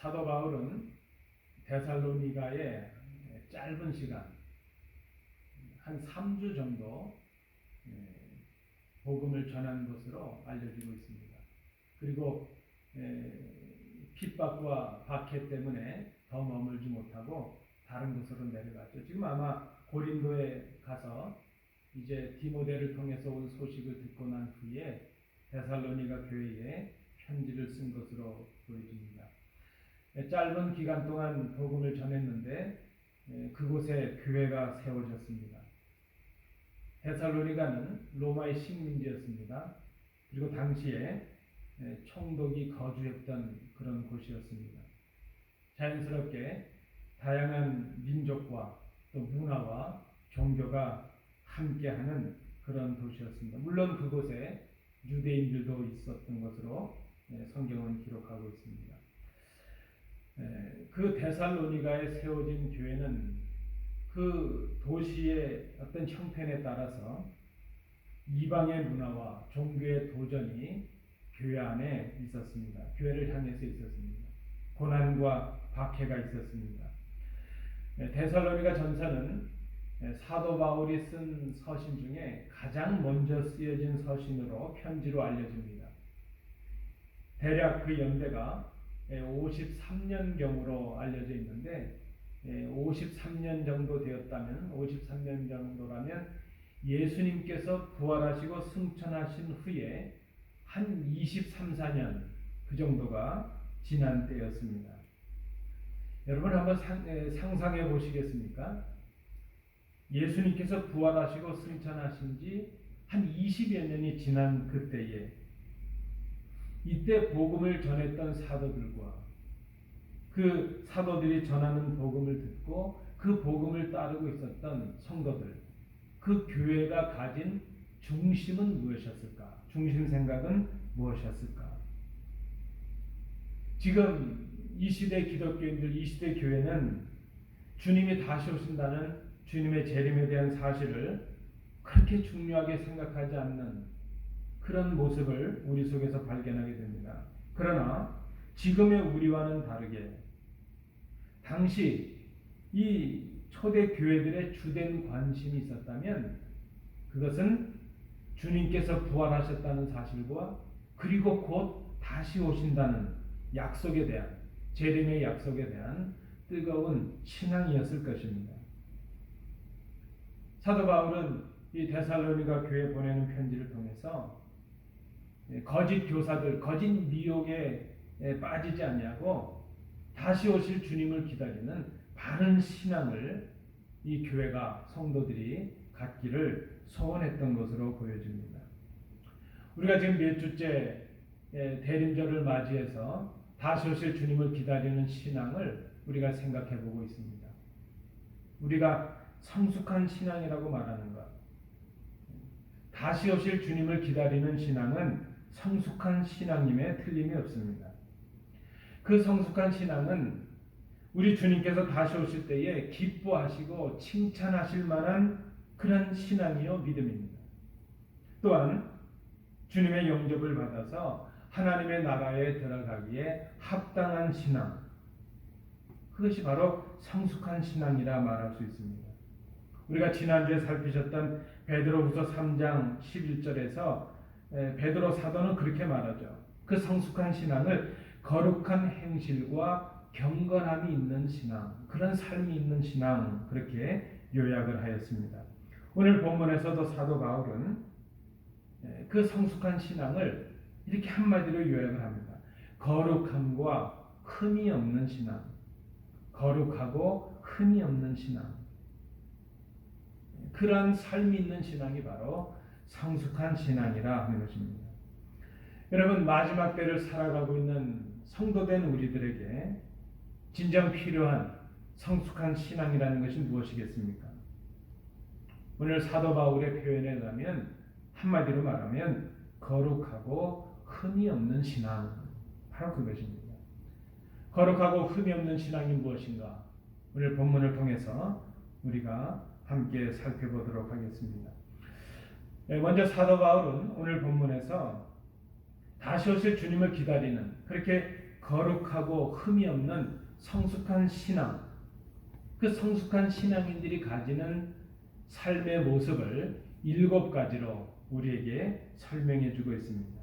사도 바울은 데살로니가에 짧은 시간, 한 3주 정도 복음을 전한 것으로 알려지고 있습니다. 그리고 핍박과 박해 때문에 더 머물지 못하고 다른 곳으로 내려갔죠. 지금 아마 고린도에 가서 이제 디모데를 통해서 온 소식을 듣고 난 후에 데살로니가 교회에 편지를 쓴 것으로 보여집니다. 짧은 기간 동안 복음을 전했는데 그곳에 교회가 세워졌습니다. 데살로니가는 로마의 식민지였습니다. 그리고 당시에 총독이 거주했던 그런 곳이었습니다. 자연스럽게 다양한 민족과 또 문화와 종교가 함께하는 그런 도시였습니다. 물론 그곳에 유대인들도 있었던 것으로 성경은 기록하고 있습니다. 그 데살로니가에 세워진 교회는 그 도시의 어떤 형편에 따라서 이방의 문화와 종교의 도전이 교회 안에 있었습니다. 교회를 향해서 있었습니다. 고난과 박해가 있었습니다. 데살로니가 전서는 사도 바울이 쓴 서신 중에 가장 먼저 쓰여진 서신으로 편지로 알려집니다. 대략 그 연대가 53년경으로 알려져 있는데 53년 정도 되었다면 53년 정도라면 예수님께서 부활하시고 승천하신 후에 한 23, 4년 그 정도가 지난 때였습니다. 여러분 한번 상상해 보시겠습니까? 예수님께서 부활하시고 승천하신 지 한 20여 년이 지난 그때에 이때 복음을 전했던 사도들과 그 사도들이 전하는 복음을 듣고 그 복음을 따르고 있었던 성도들, 그 교회가 가진 중심은 무엇이었을까? 중심 생각은 무엇이었을까? 지금 이 시대 기독교인들, 이 시대 교회는 주님이 다시 오신다는 주님의 재림에 대한 사실을 그렇게 중요하게 생각하지 않는 그런 모습을 우리 속에서 발견하게 됩니다. 그러나 지금의 우리와는 다르게 당시 이 초대 교회들의 주된 관심이 있었다면 그것은 주님께서 부활하셨다는 사실과 그리고 곧 다시 오신다는 약속에 대한, 재림의 약속에 대한 뜨거운 신앙이었을 것입니다. 사도 바울은 이 데살로니가 교회에 보내는 편지를 통해서 거짓 교사들, 거짓 미혹에 빠지지 않냐고 다시 오실 주님을 기다리는 바른 신앙을 이 교회가, 성도들이 갖기를 소원했던 것으로 보여집니다. 우리가 지금 몇 주째 대림절을 맞이해서 다시 오실 주님을 기다리는 신앙을 우리가 생각해 보고 있습니다. 우리가 성숙한 신앙이라고 말하는 것, 다시 오실 주님을 기다리는 신앙은 성숙한 신앙임에 틀림이 없습니다. 그 성숙한 신앙은 우리 주님께서 다시 오실 때에 기뻐하시고 칭찬하실 만한 그런 신앙이요 믿음입니다. 또한 주님의 영접을 받아서 하나님의 나라에 들어가기에 합당한 신앙, 그것이 바로 성숙한 신앙이라 말할 수 있습니다. 우리가 지난주에 살피셨던 베드로후서 3장 11절에서 베드로 사도는 그렇게 말하죠. 그 성숙한 신앙을 거룩한 행실과 경건함이 있는 신앙, 그런 삶이 있는 신앙, 그렇게 요약을 하였습니다. 오늘 본문에서도 사도 바울은 그 성숙한 신앙을 이렇게 한마디로 요약을 합니다. 거룩함과 흠이 없는 신앙, 거룩하고 흠이 없는 신앙, 그러한 삶이 있는 신앙이 바로 성숙한 신앙이라 하는 것입니다. 여러분, 마지막 때를 살아가고 있는 성도된 우리들에게 진정 필요한 성숙한 신앙이라는 것이 무엇이겠습니까? 오늘 사도 바울의 표현에 의하면 한마디로 말하면 거룩하고 흠이 없는 신앙, 바로 그것입니다. 거룩하고 흠이 없는 신앙이 무엇인가? 오늘 본문을 통해서 우리가 함께 살펴보도록 하겠습니다. 먼저 사도 바울은 오늘 본문에서 다시 오실 주님을 기다리는, 그렇게 거룩하고 흠이 없는 성숙한 신앙, 그 성숙한 신앙인들이 가지는 삶의 모습을 7가지로 우리에게 설명해 주고 있습니다.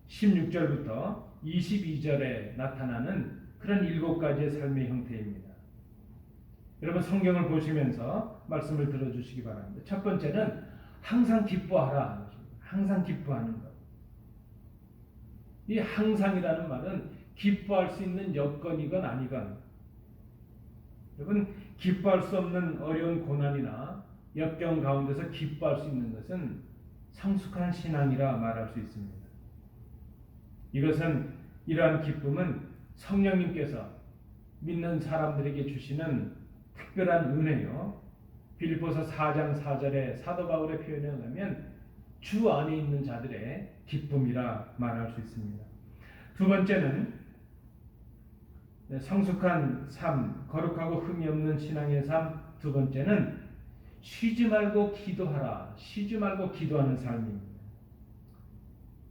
16절부터 22절에 나타나는 그런 7가지의 삶의 형태입니다. 여러분 성경을 보시면서 말씀을 들어주시기 바랍니다. 첫 번째는 항상 기뻐하라. 항상 기뻐하는 것. 이 항상이라는 말은 기뻐할 수 있는 여건이건 아니건, 여러분 기뻐할 수 없는 어려운 고난이나 역경 가운데서 기뻐할 수 있는 것은 성숙한 신앙이라 말할 수 있습니다. 이것은 이러한 기쁨은 성령님께서 믿는 사람들에게 주시는 특별한 은혜요. 빌립보서 4장 4절에 사도 바울의 표현에 의하면 주 안에 있는 자들의 기쁨이라 말할 수 있습니다. 두 번째는 성숙한 삶, 거룩하고 흠이 없는 신앙의 삶. 두 번째는 쉬지 말고 기도하라. 쉬지 말고 기도하는 삶입니다.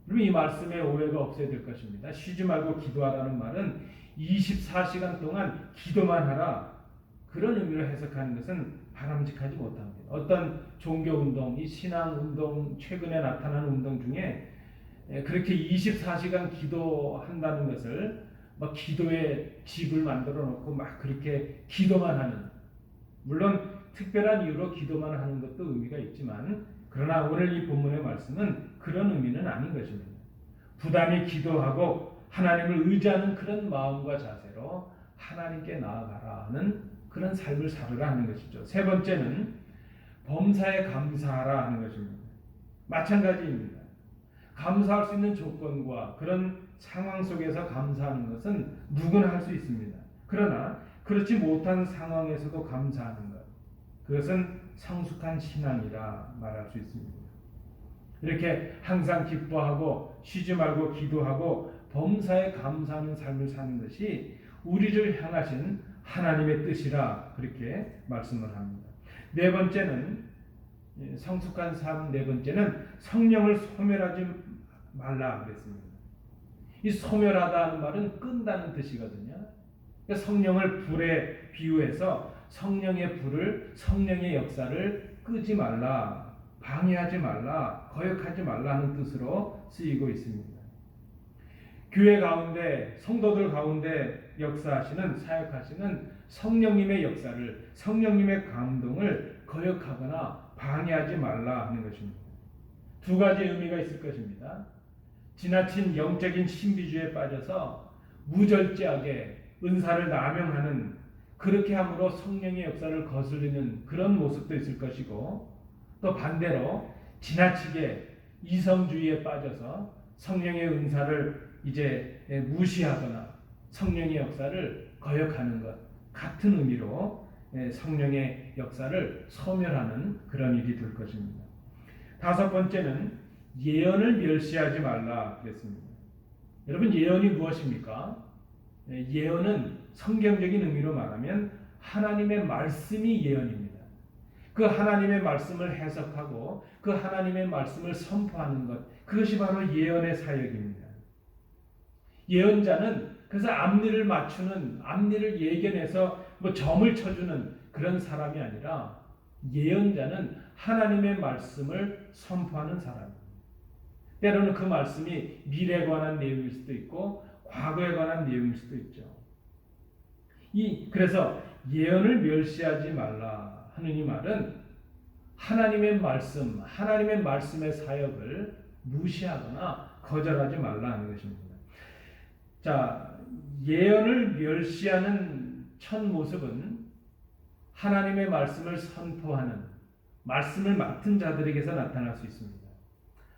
그럼 이 말씀에 오해가 없어야 될 것입니다. 쉬지 말고 기도하라는 말은 24시간 동안 기도만 하라, 그런 의미로 해석하는 것은 바람직하지 못합니다. 어떤 종교운동, 이 신앙운동, 최근에 나타난 운동 중에 그렇게 24시간 기도한다는 것을 막 기도의 집을 만들어 놓고 막 그렇게 기도만 하는, 물론 특별한 이유로 기도만 하는 것도 의미가 있지만, 그러나 오늘 이 본문의 말씀은 그런 의미는 아닌 것입니다. 부단히 기도하고 하나님을 의지하는 그런 마음과 자세로 하나님께 나아가라는 그런 삶을 살으라 하는 것이죠. 세 번째는 범사에 감사하라 하는 것입니다. 마찬가지입니다. 감사할 수 있는 조건과 그런 상황 속에서 감사하는 것은 누구나 할 수 있습니다. 그러나 그렇지 못한 상황에서도 감사하는 것, 그것은 성숙한 신앙이라 말할 수 있습니다. 이렇게 항상 기뻐하고 쉬지 말고 기도하고 범사에 감사하는 삶을 사는 것이 우리를 향하신 하나님의 뜻이라 그렇게 말씀을 합니다. 네 번째는 성숙한 삶, 네 번째는 성령을 소멸하지 말라 그랬습니다. 이 소멸하다는 말은 끈다는 뜻이거든요. 그러니까 성령을 불에 비유해서 성령의 불을, 성령의 역사를 끄지 말라, 방해하지 말라, 거역하지 말라 하는 뜻으로 쓰이고 있습니다. 교회 가운데, 성도들 가운데 역사하시는, 사역하시는 성령님의 역사를, 성령님의 감동을 거역하거나 방해하지 말라 하는 것입니다. 두 가지 의미가 있을 것입니다. 지나친 영적인 신비주의에 빠져서 무절제하게 은사를 남용하는, 그렇게 함으로 성령의 역사를 거스르는 그런 모습도 있을 것이고, 또 반대로 지나치게 이성주의에 빠져서 성령의 은사를 이제 무시하거나 성령의 역사를 거역하는 것, 같은 의미로 성령의 역사를 소멸하는 그런 일이 될 것입니다. 다섯 번째는 예언을 멸시하지 말라 그랬습니다. 여러분 예언이 무엇입니까? 예언은 성경적인 의미로 말하면 하나님의 말씀이 예언입니다. 그 하나님의 말씀을 해석하고 그 하나님의 말씀을 선포하는 것, 그것이 바로 예언의 사역입니다. 예언자는 그래서 앞니를 맞추는, 앞니를 예견해서 뭐 점을 쳐주는 그런 사람이 아니라, 예언자는 하나님의 말씀을 선포하는 사람입니다. 때로는 그 말씀이 미래에 관한 내용일 수도 있고 과거에 관한 내용일 수도 있죠. 그래서 예언을 멸시하지 말라 하는 이 말은 하나님의 말씀, 하나님의 말씀의 사역을 무시하거나 거절하지 말라 하는 것입니다. 자, 예언을 멸시하는 첫 모습은 하나님의 말씀을 선포하는, 말씀을 맡은 자들에게서 나타날 수 있습니다.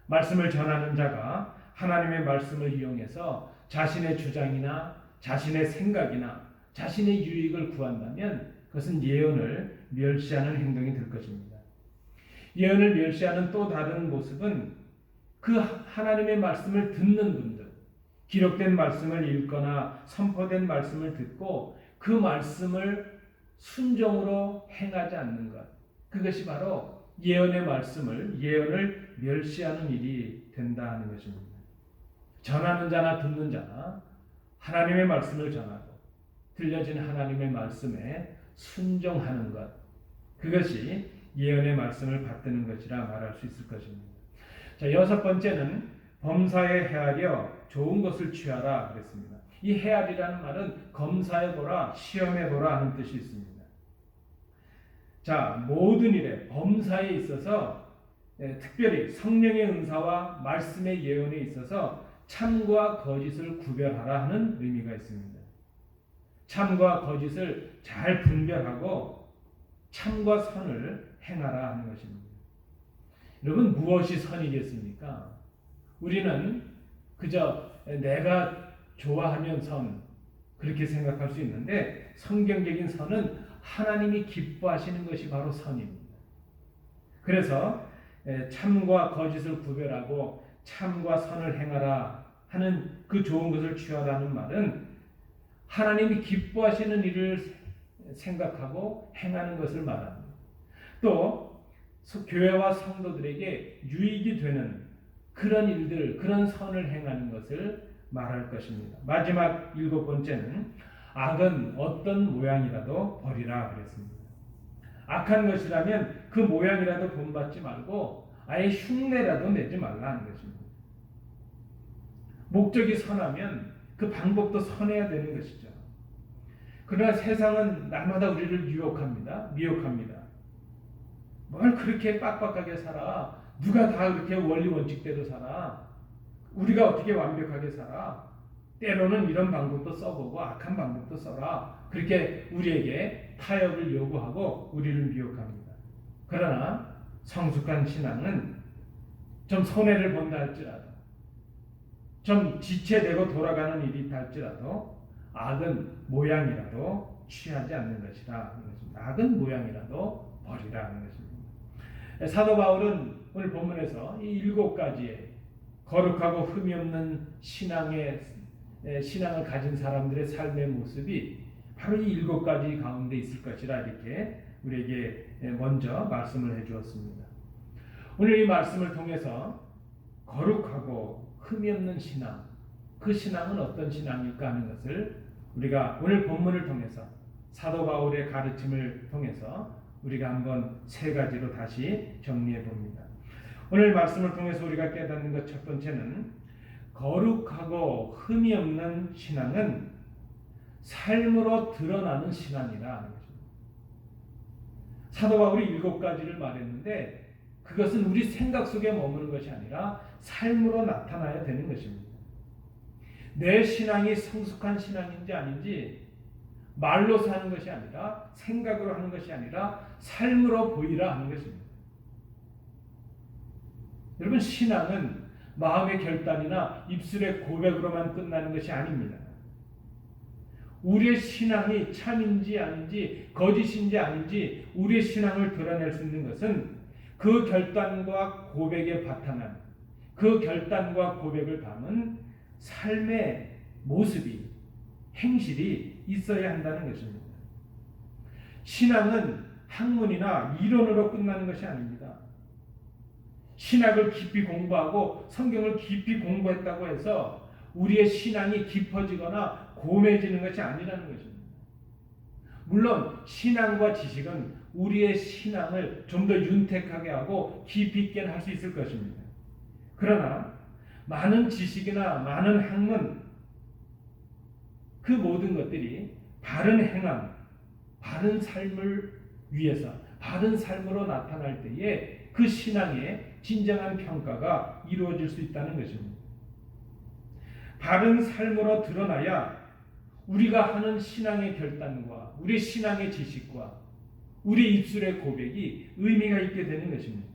말씀을 전하는 자가 하나님의 말씀을 이용해서 자신의 주장이나 자신의 생각이나 자신의 유익을 구한다면 그것은 예언을 멸시하는 행동이 될 것입니다. 예언을 멸시하는 또 다른 모습은 그 하나님의 말씀을 듣는 분들, 기록된 말씀을 읽거나 선포된 말씀을 듣고 그 말씀을 순종으로 행하지 않는 것, 그것이 바로 예언의 말씀을, 예언을 멸시하는 일이 된다는 것입니다. 전하는 자나 듣는 자나 하나님의 말씀을 전하고 들려진 하나님의 말씀에 순종하는 것, 그것이 예언의 말씀을 받드는 것이라 말할 수 있을 것입니다. 자, 여섯 번째는 범사에 헤아려 좋은 것을 취하라 그랬습니다. 이 헤아리라는 말은 검사해보라, 시험해보라 하는 뜻이 있습니다. 자, 모든 일에 범사에 있어서 특별히 성령의 은사와 말씀의 예언에 있어서 참과 거짓을 구별하라 하는 의미가 있습니다. 참과 거짓을 잘 분별하고 참과 선을 행하라 하는 것입니다. 여러분, 무엇이 선이겠습니까? 우리는 그저 내가 좋아하면 선, 그렇게 생각할 수 있는데 성경적인 선은 하나님이 기뻐하시는 것이 바로 선입니다. 그래서 참과 거짓을 구별하고 참과 선을 행하라 하는 그 좋은 것을 취하라는 말은 하나님이 기뻐하시는 일을 생각하고 행하는 것을 말합니다. 또 교회와 성도들에게 유익이 되는 그런 일들, 그런 선을 행하는 것을 말할 것입니다. 마지막 일곱 번째는 악은 어떤 모양이라도 버리라 그랬습니다. 악한 것이라면 그 모양이라도 본받지 말고 아예 흉내라도 내지 말라는 것입니다. 목적이 선하면 그 방법도 선해야 되는 것이죠. 그러나 세상은 날마다 우리를 유혹합니다. 미혹합니다. 뭘 그렇게 빡빡하게 살아? 누가 다 그렇게 원리 원칙대로 살아? 우리가 어떻게 완벽하게 살아? 때로는 이런 방법도 써보고 악한 방법도 써라. 그렇게 우리에게 타협을 요구하고 우리를 미혹합니다. 그러나 성숙한 신앙은 좀 손해를 본다 할지라도, 좀 지체되고 돌아가는 일이 있다 할지라도 악은 모양이라도 취하지 않는 것이라 하는 것입니다. 악은 모양이라도 버리라 하는 것입니다. 사도 바울은 오늘 본문에서 이 일곱 가지의 거룩하고 흠이 없는 신앙을 가진 사람들의 삶의 모습이 바로 이 일곱 가지 가운데 있을 것이라 이렇게 우리에게 먼저 말씀을 해주었습니다. 오늘 이 말씀을 통해서 거룩하고 흠이 없는 신앙, 그 신앙은 어떤 신앙일까 하는 것을 우리가 오늘 본문을 통해서 사도 바울의 가르침을 통해서 우리가 한번 세 가지로 다시 정리해 봅니다. 오늘 말씀을 통해서 우리가 깨닫는 것 첫 번째는 거룩하고 흠이 없는 신앙은 삶으로 드러나는 신앙이라 하는 것입니다. 사도 바울이 일곱 가지를 말했는데 그것은 우리 생각 속에 머무는 것이 아니라 삶으로 나타나야 되는 것입니다. 내 신앙이 성숙한 신앙인지 아닌지 말로 사는 것이 아니라 생각으로 하는 것이 아니라 삶으로 보이라 하는 것입니다. 여러분, 신앙은 마음의 결단이나 입술의 고백으로만 끝나는 것이 아닙니다. 우리의 신앙이 참인지 아닌지 거짓인지 아닌지 우리의 신앙을 드러낼 수 있는 것은 그 결단과 고백에 바탕한 그 결단과 고백을 담은 삶의 모습이 행실이 있어야 한다는 것입니다. 신앙은 학문이나 이론으로 끝나는 것이 아닙니다. 신학을 깊이 공부하고 성경을 깊이 공부했다고 해서 우리의 신앙이 깊어지거나 고매지는 것이 아니라는 것입니다. 물론 신앙과 지식은 우리의 신앙을 좀 더 윤택하게 하고 깊이 있게 할 수 있을 것입니다. 그러나 많은 지식이나 많은 학문, 그 모든 것들이 바른 행함, 바른 삶을 위해서 바른 삶으로 나타날 때에 그 신앙의 진정한 평가가 이루어질 수 있다는 것입니다. 바른 삶으로 드러나야 우리가 하는 신앙의 결단과 우리 신앙의 지식과 우리 입술의 고백이 의미가 있게 되는 것입니다.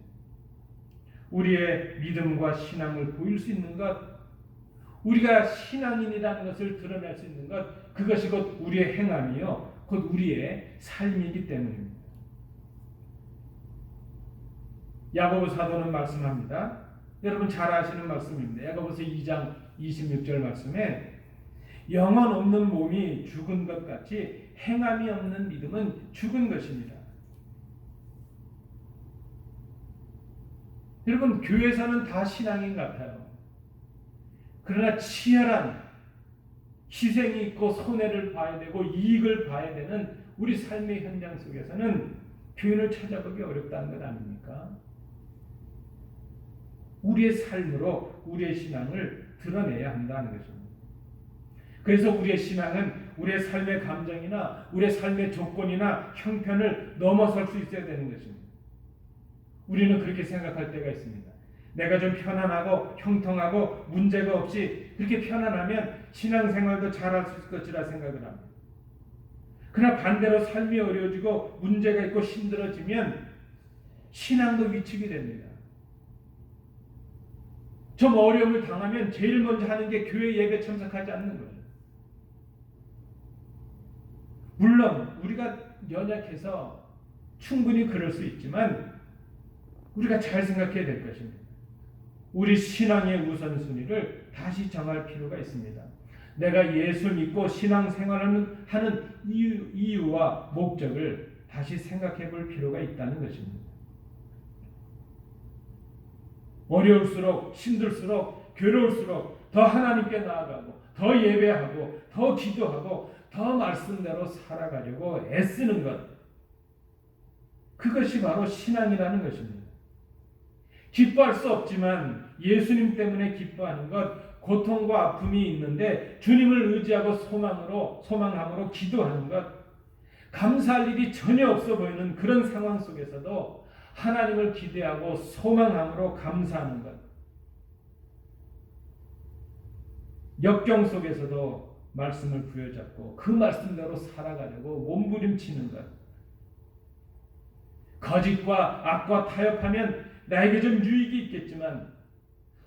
우리의 믿음과 신앙을 보일 수 있는 것, 우리가 신앙인이라는 것을 드러낼 수 있는 것, 그것이 곧 우리의 행함이요 곧 우리의 삶이기 때문입니다. 야고보 사도는 말씀합니다. 여러분 잘 아시는 말씀입니다. 야고보서 2장 26절 말씀에 영혼 없는 몸이 죽은 것 같이 행함이 없는 믿음은 죽은 것입니다. 여러분, 교회에서는 다 신앙인 같아요. 그러나 치열한 희생이 있고 손해를 봐야 되고 이익을 봐야 되는 우리 삶의 현장 속에서는 교인을 찾아보기 어렵다는 것 아닙니까? 우리의 삶으로 우리의 신앙을 드러내야 한다는 것입니다. 그래서 우리의 신앙은 우리의 삶의 감정이나 우리의 삶의 조건이나 형편을 넘어설 수 있어야 되는 것입니다. 우리는 그렇게 생각할 때가 있습니다. 내가 좀 편안하고 형통하고 문제가 없이 그렇게 편안하면 신앙생활도 잘할 수 있을 것이라 생각을 합니다. 그러나 반대로 삶이 어려워지고 문제가 있고 힘들어지면 신앙도 위축이 됩니다. 좀 어려움을 당하면 제일 먼저 하는 게 교회 예배 참석하지 않는 거예요. 물론 우리가 연약해서 충분히 그럴 수 있지만 우리가 잘 생각해야 될 것입니다. 우리 신앙의 우선순위를 다시 정할 필요가 있습니다. 내가 예수 믿고 신앙생활을 하는 이유와 목적을 다시 생각해 볼 필요가 있다는 것입니다. 어려울수록 힘들수록 괴로울수록 더 하나님께 나아가고 더 예배하고 더 기도하고 더 말씀대로 살아가려고 애쓰는 것, 그것이 바로 신앙이라는 것입니다. 기뻐할 수 없지만 예수님 때문에 기뻐하는 것, 고통과 아픔이 있는데 주님을 의지하고 소망함으로 기도하는 것, 감사할 일이 전혀 없어 보이는 그런 상황 속에서도 하나님을 기대하고 소망함으로 감사하는 것, 역경 속에서도 말씀을 부여잡고 그 말씀대로 살아가려고 몸부림치는 것, 거짓과 악과 타협하면 나에게 좀 유익이 있겠지만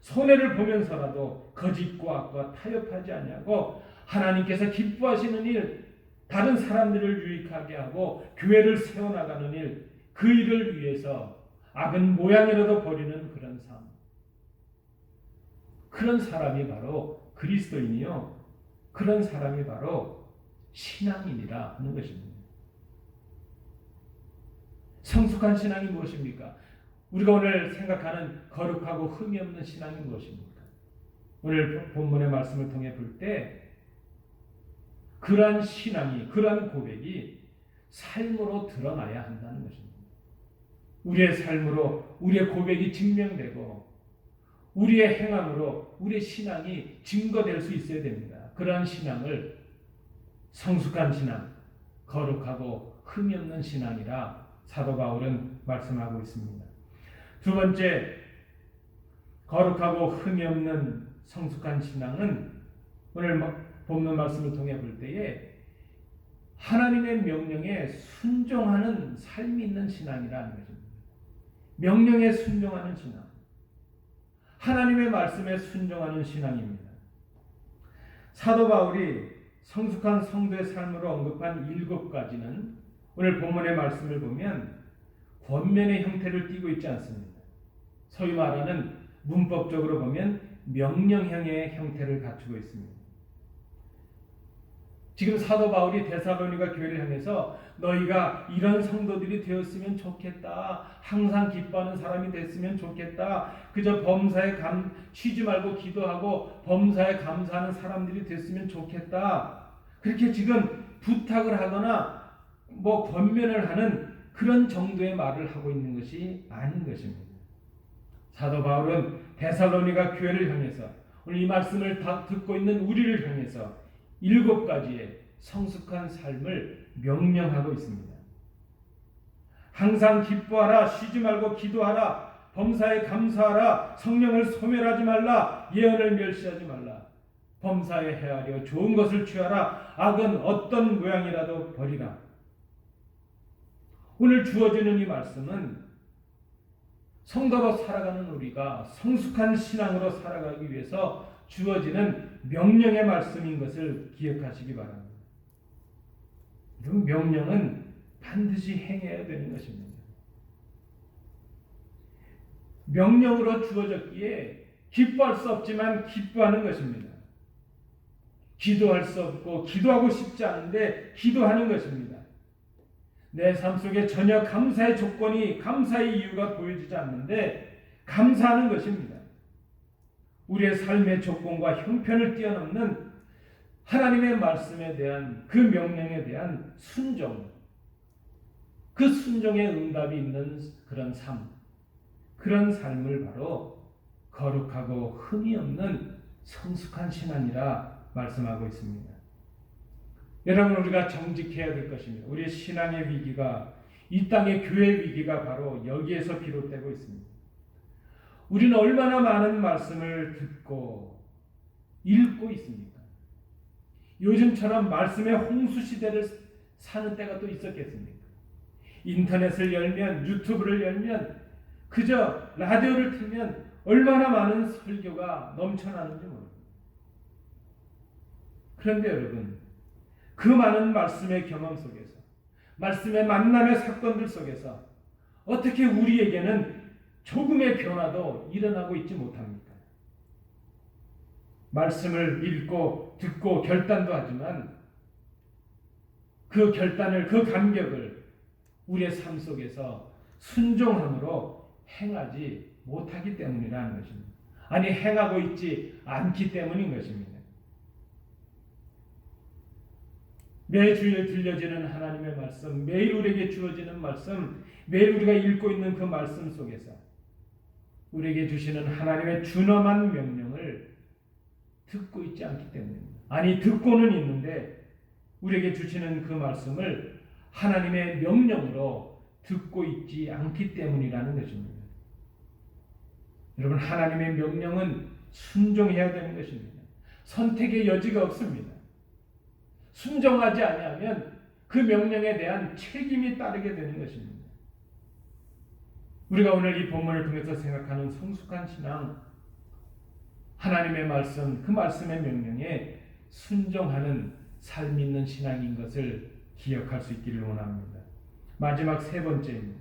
손해를 보면서라도 거짓과 악과 타협하지 아니하고 하나님께서 기뻐하시는 일, 다른 사람들을 유익하게 하고 교회를 세워나가는 일, 그 일을 위해서 악은 모양이라도 버리는 그런 삶, 그런 사람이 바로 그리스도인이요, 그런 사람이 바로 신앙인이라 하는 것입니다. 성숙한 신앙이 무엇입니까? 우리가 오늘 생각하는 거룩하고 흠이 없는 신앙이 무엇입니까? 오늘 본문의 말씀을 통해 볼 때 그러한 신앙이, 그러한 고백이 삶으로 드러나야 한다는 것입니다. 우리의 삶으로 우리의 고백이 증명되고 우리의 행함으로 우리의 신앙이 증거될 수 있어야 됩니다. 그러한 신앙을 성숙한 신앙, 거룩하고 흠이 없는 신앙이라 사도 바울은 말씀하고 있습니다. 두 번째, 거룩하고 흠이 없는 성숙한 신앙은 오늘 본문 말씀을 통해 볼 때에 하나님의 명령에 순종하는 삶이 있는 신앙이라는 것입니다. 명령에 순종하는 신앙, 하나님의 말씀에 순종하는 신앙입니다. 사도 바울이 성숙한 성도의 삶으로 언급한 7가지는 오늘 본문의 말씀을 보면 권면의 형태를 띠고 있지 않습니다. 소위 말하는 문법적으로 보면 명령형의 형태를 갖추고 있습니다. 지금 사도 바울이 데살로니가 교회를 향해서 너희가 이런 성도들이 되었으면 좋겠다, 항상 기뻐하는 사람이 됐으면 좋겠다, 그저 범사에 쉬지 말고 기도하고 범사에 감사하는 사람들이 됐으면 좋겠다, 그렇게 지금 부탁을 하거나 권면을 하는 그런 정도의 말을 하고 있는 것이 아닌 것입니다. 사도 바울은 데살로니가 교회를 향해서 오늘 이 말씀을 다 듣고 있는 우리를 향해서 7가지의 성숙한 삶을 명령하고 있습니다. 항상 기뻐하라, 쉬지 말고 기도하라, 범사에 감사하라, 성령을 소멸하지 말라, 예언을 멸시하지 말라, 범사에 헤아려 좋은 것을 취하라, 악은 어떤 모양이라도 버리라. 오늘 주어지는 이 말씀은 성도로 살아가는 우리가 성숙한 신앙으로 살아가기 위해서 주어지는 명령의 말씀인 것을 기억하시기 바랍니다. 그 명령은 반드시 행해야 되는 것입니다. 명령으로 주어졌기에 기뻐할 수 없지만 기뻐하는 것입니다. 기도할 수 없고 기도하고 싶지 않은데 기도하는 것입니다. 내 삶 속에 전혀 감사의 조건이, 감사의 이유가 보여지지 않는데 감사하는 것입니다. 우리의 삶의 조건과 형편을 뛰어넘는 하나님의 말씀에 대한 그 명령에 대한 순종, 그 순종의 응답이 있는 그런 삶, 그런 삶을 바로 거룩하고 흠이 없는 성숙한 신앙이라 말씀하고 있습니다. 여러분, 우리가 정직해야 될 것입니다. 우리의 신앙의 위기가, 이 땅의 교회 위기가 바로 여기에서 비롯되고 있습니다. 우리는 얼마나 많은 말씀을 듣고 읽고 있습니까? 요즘처럼 말씀의 홍수 시대를 사는 때가 또 있었겠습니까? 인터넷을 열면, 유튜브를 열면, 그저 라디오를 틀면 얼마나 많은 설교가 넘쳐나는지 모릅니다. 그런데 여러분, 그 많은 말씀의 경험 속에서, 말씀의 만남의 사건들 속에서 어떻게 우리에게는 조금의 변화도 일어나고 있지 못합니까? 말씀을 읽고 듣고 결단도 하지만 그 결단을, 그 감격을 우리의 삶 속에서 순종함으로 행하지 못하기 때문이라는 것입니다. 아니, 행하고 있지 않기 때문인 것입니다. 매주일 들려지는 하나님의 말씀, 매일 우리에게 주어지는 말씀, 매일 우리가 읽고 있는 그 말씀 속에서 우리에게 주시는 하나님의 준엄한 명령을 듣고 있지 않기 때문입니다. 아니, 듣고는 있는데 우리에게 주시는 그 말씀을 하나님의 명령으로 듣고 있지 않기 때문이라는 것입니다. 여러분, 하나님의 명령은 순종해야 되는 것입니다. 선택의 여지가 없습니다. 순종하지 아니하면 그 명령에 대한 책임이 따르게 되는 것입니다. 우리가 오늘 이 본문을 통해서 생각하는 성숙한 신앙, 하나님의 말씀, 그 말씀의 명령에 순종하는 삶이 있는 신앙인 것을 기억할 수 있기를 원합니다. 마지막 세 번째입니다.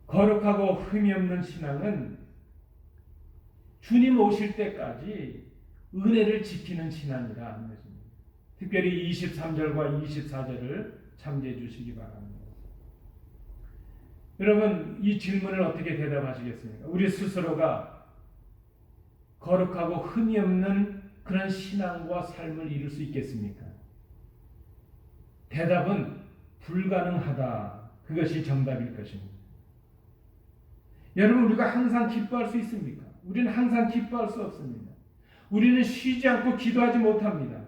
거룩하고 흠이 없는 신앙은 주님 오실 때까지 은혜를 지키는 신앙이라 하는 것입니다. 특별히 23절과 24절을 참조해 주시기 바랍니다. 여러분, 이 질문을 어떻게 대답하시겠습니까? 우리 스스로가 거룩하고 흠이 없는 그런 신앙과 삶을 이룰 수 있겠습니까? 대답은 불가능하다. 그것이 정답일 것입니다. 여러분, 우리가 항상 기뻐할 수 있습니까? 우리는 항상 기뻐할 수 없습니다. 우리는 쉬지 않고 기도하지 못합니다.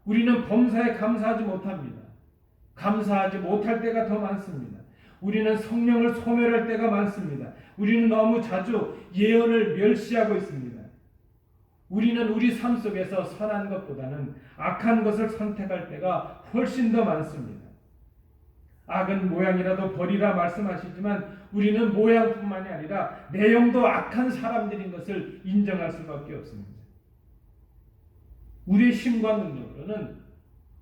우리는 범사에 감사하지 못합니다. 감사하지 못할 때가 더 많습니다. 우리는 성령을 소멸할 때가 많습니다. 우리는 너무 자주 예언을 멸시하고 있습니다. 우리는 우리 삶 속에서 선한 것보다는 악한 것을 선택할 때가 훨씬 더 많습니다. 악은 모양이라도 버리라 말씀하시지만 우리는 모양뿐만이 아니라 내용도 악한 사람들인 것을 인정할 수밖에 없습니다. 우리의 힘과 능력으로는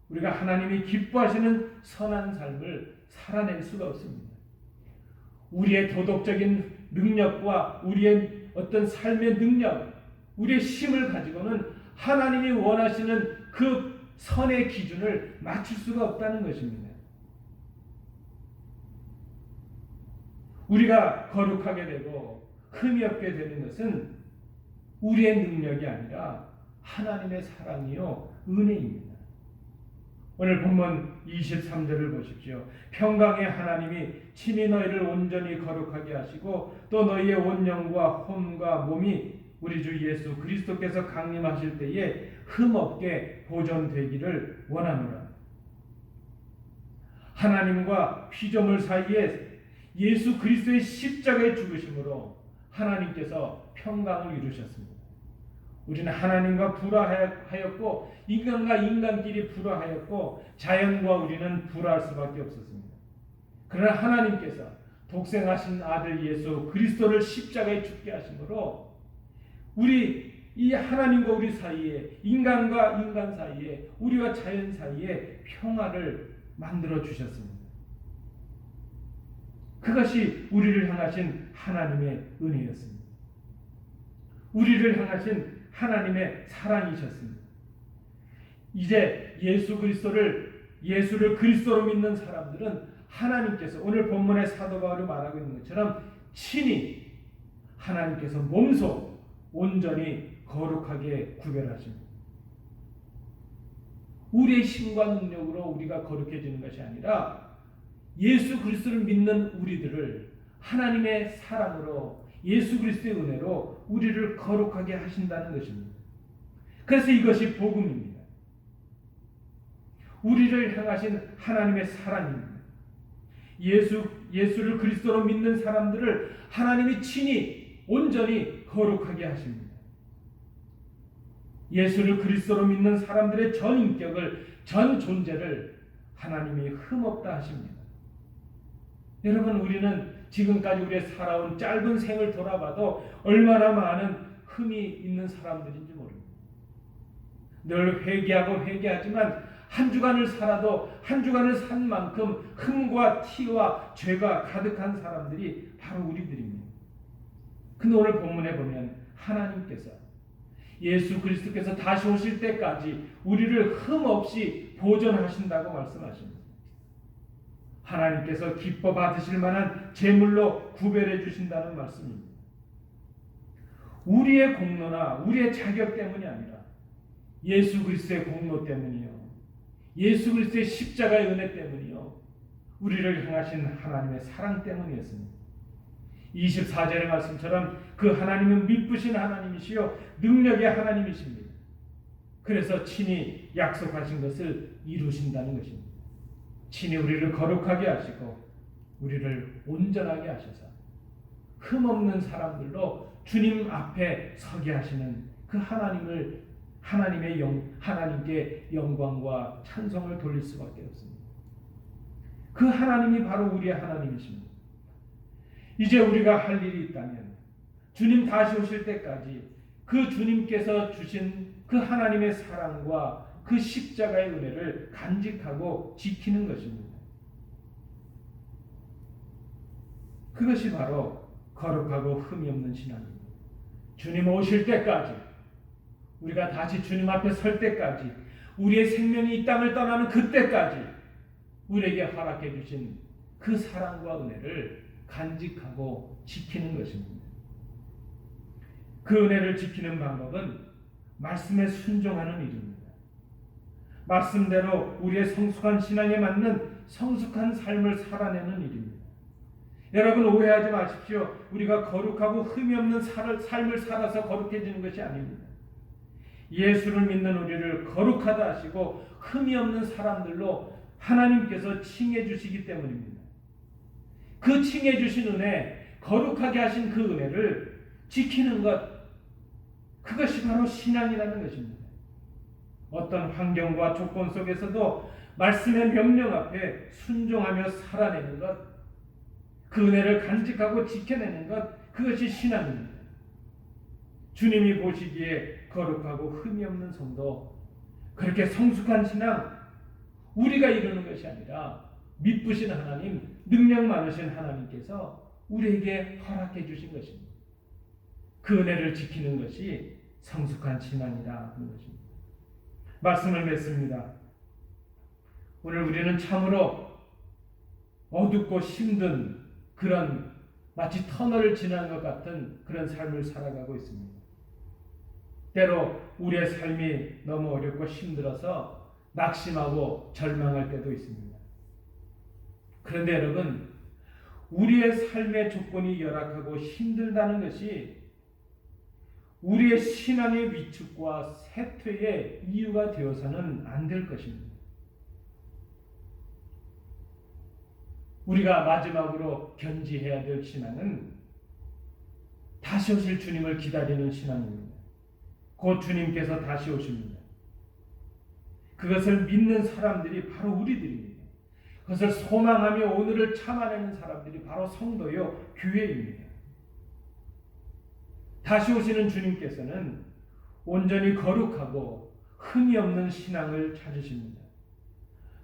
우리가 하나님이 기뻐하시는 선한 삶을 살아낼 수가 없습니다. 우리의 도덕적인 능력과 우리의 어떤 삶의 능력, 우리의 힘을 가지고는 하나님이 원하시는 그 선의 기준을 맞출 수가 없다는 것입니다. 우리가 거룩하게 되고 흠이 없게 되는 것은 우리의 능력이 아니라 하나님의 사랑이요 은혜입니다. 오늘 본문 23절을 보십시오. 평강의 하나님이 친히 너희를 온전히 거룩하게 하시고 또 너희의 온 영과 혼과 몸이 우리 주 예수 그리스도께서 강림하실 때에 흠없게 보존되기를 원하노라. 하나님과 피조물 사이에 예수 그리스도의 십자가의 죽으심으로 하나님께서 평강을 이루셨습니다. 우리는 하나님과 불화하였고 인간과 인간끼리 불화하였고 자연과 우리는 불화할 수밖에 없었습니다. 그러나 하나님께서 독생하신 아들 예수 그리스도를 십자가에 죽게 하심으로 우리 이 하나님과 우리 사이에, 인간과 인간 사이에, 우리와 자연 사이에 평화를 만들어 주셨습니다. 그것이 우리를 향하신 하나님의 은혜였습니다. 우리를 향하신 하나님의 사랑이셨습니다. 이제 예수를 그리스도로 믿는 사람들은 하나님께서 오늘 본문의 사도 바울이 말하고 있는 것처럼 친히 하나님께서 몸소 온전히 거룩하게 구별하십니다. 우리의 힘과 능력으로 우리가 거룩해지는 것이 아니라 예수 그리스도를 믿는 우리들을 하나님의 사랑으로 예수 그리스도의 은혜로 우리를 거룩하게 하신다는 것입니다. 그래서 이것이 복음입니다. 우리를 향하신 하나님의 사랑입니다. 예수를 그리스도로 믿는 사람들을 하나님이 친히 온전히 거룩하게 하십니다. 예수를 그리스도로 믿는 사람들의 전 인격을, 전 존재를 하나님이 흠없다 하십니다. 여러분, 우리는 지금까지 우리의 살아온 짧은 생을 돌아봐도 얼마나 많은 흠이 있는 사람들인지 모릅니다. 늘 회개하고 회개하지만 한 주간을 살아도 한 주간을 산 만큼 흠과 티와 죄가 가득한 사람들이 바로 우리들입니다. 근데 오늘 본문에 보면 하나님께서 예수 그리스도께서 다시 오실 때까지 우리를 흠없이 보존하신다고 말씀하십니다. 하나님께서 기뻐 받으실 만한 제물로 구별해 주신다는 말씀입니다. 우리의 공로나 우리의 자격 때문이 아니라 예수 그리스도의 공로 때문이요, 예수 그리스도의 십자가의 은혜 때문이요, 우리를 향하신 하나님의 사랑 때문이었습니다. 24절의 말씀처럼 그 하나님은 미쁘신 하나님이시요 능력의 하나님이십니다. 그래서 친히 약속하신 것을 이루신다는 것입니다. 친히 우리를 거룩하게 하시고 우리를 온전하게 하셔서 흠없는 사람들로 주님 앞에 서게 하시는 그 하나님께 영광과 찬송을 돌릴 수밖에 없습니다. 그 하나님이 바로 우리의 하나님이십니다. 이제 우리가 할 일이 있다면 주님 다시 오실 때까지 그 주님께서 주신 그 하나님의 사랑과 그 십자가의 은혜를 간직하고 지키는 것입니다. 그것이 바로 거룩하고 흠이 없는 신앙입니다. 주님 오실 때까지, 우리가 다시 주님 앞에 설 때까지, 우리의 생명이 이 땅을 떠나는 그때까지 우리에게 허락해 주신 그 사랑과 은혜를 간직하고 지키는 것입니다. 그 은혜를 지키는 방법은 말씀에 순종하는 일입니다. 말씀대로 우리의 성숙한 신앙에 맞는 성숙한 삶을 살아내는 일입니다. 여러분, 오해하지 마십시오. 우리가 거룩하고 흠이 없는 삶을 살아서 거룩해지는 것이 아닙니다. 예수를 믿는 우리를 거룩하다 하시고 흠이 없는 사람들로 하나님께서 칭해 주시기 때문입니다. 그 칭해 주신 은혜, 거룩하게 하신 그 은혜를 지키는 것, 그것이 바로 신앙이라는 것입니다. 어떤 환경과 조건 속에서도 말씀의 명령 앞에 순종하며 살아내는 것, 그 은혜를 간직하고 지켜내는 것, 그것이 신앙입니다. 주님이 보시기에 거룩하고 흠이 없는 성도, 그렇게 성숙한 신앙, 우리가 이루는 것이 아니라 미쁘신 하나님, 능력 많으신 하나님께서 우리에게 허락해 주신 것입니다. 그 은혜를 지키는 것이 성숙한 신앙이라 하는 것입니다. 말씀을 맺습니다. 오늘 우리는 참으로 어둡고 힘든 그런 마치 터널을 지나는 것 같은 그런 삶을 살아가고 있습니다. 때로 우리의 삶이 너무 어렵고 힘들어서 낙심하고 절망할 때도 있습니다. 그런데 여러분, 우리의 삶의 조건이 열악하고 힘들다는 것이 우리의 신앙의 위축과 쇠퇴의 이유가 되어서는 안 될 것입니다. 우리가 마지막으로 견지해야 될 신앙은 다시 오실 주님을 기다리는 신앙입니다. 곧 주님께서 다시 오십니다. 그것을 믿는 사람들이 바로 우리들입니다. 그것을 소망하며 오늘을 참아내는 사람들이 바로 성도요, 교회입니다. 다시 오시는 주님께서는 온전히 거룩하고 흠이 없는 신앙을 찾으십니다.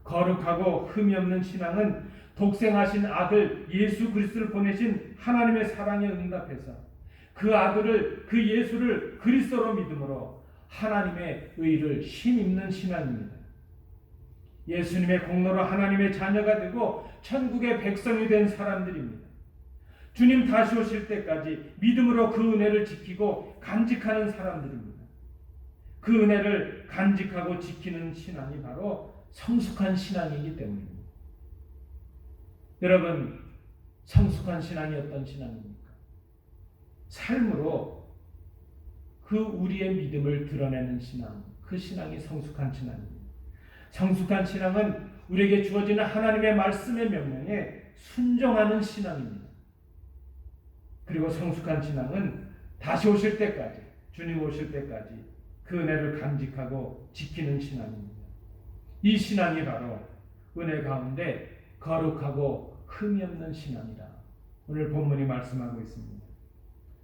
거룩하고 흠이 없는 신앙은 독생하신 아들 예수 그리스도를 보내신 하나님의 사랑에 응답해서 그 아들을, 그 예수를 그리스도로 믿음으로 하나님의 의를 힘입는 신앙입니다. 예수님의 공로로 하나님의 자녀가 되고 천국의 백성이 된 사람들입니다. 주님 다시 오실 때까지 믿음으로 그 은혜를 지키고 간직하는 사람들입니다. 그 은혜를 간직하고 지키는 신앙이 바로 성숙한 신앙이기 때문입니다. 여러분, 성숙한 신앙이 어떤 신앙입니까? 삶으로 그 우리의 믿음을 드러내는 신앙, 그 신앙이 성숙한 신앙입니다. 성숙한 신앙은 우리에게 주어지는 하나님의 말씀의 명령에 순종하는 신앙입니다. 그리고 성숙한 신앙은 다시 오실 때까지, 주님 오실 때까지 그 은혜를 간직하고 지키는 신앙입니다. 이 신앙이 바로 은혜 가운데 거룩하고 흠이 없는 신앙이라 오늘 본문이 말씀하고 있습니다.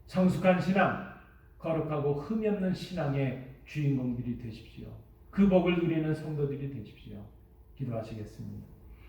성숙한 신앙, 거룩하고 흠이 없는 신앙의 주인공들이 되십시오. 그 복을 누리는 성도들이 되십시오. 기도하시겠습니다.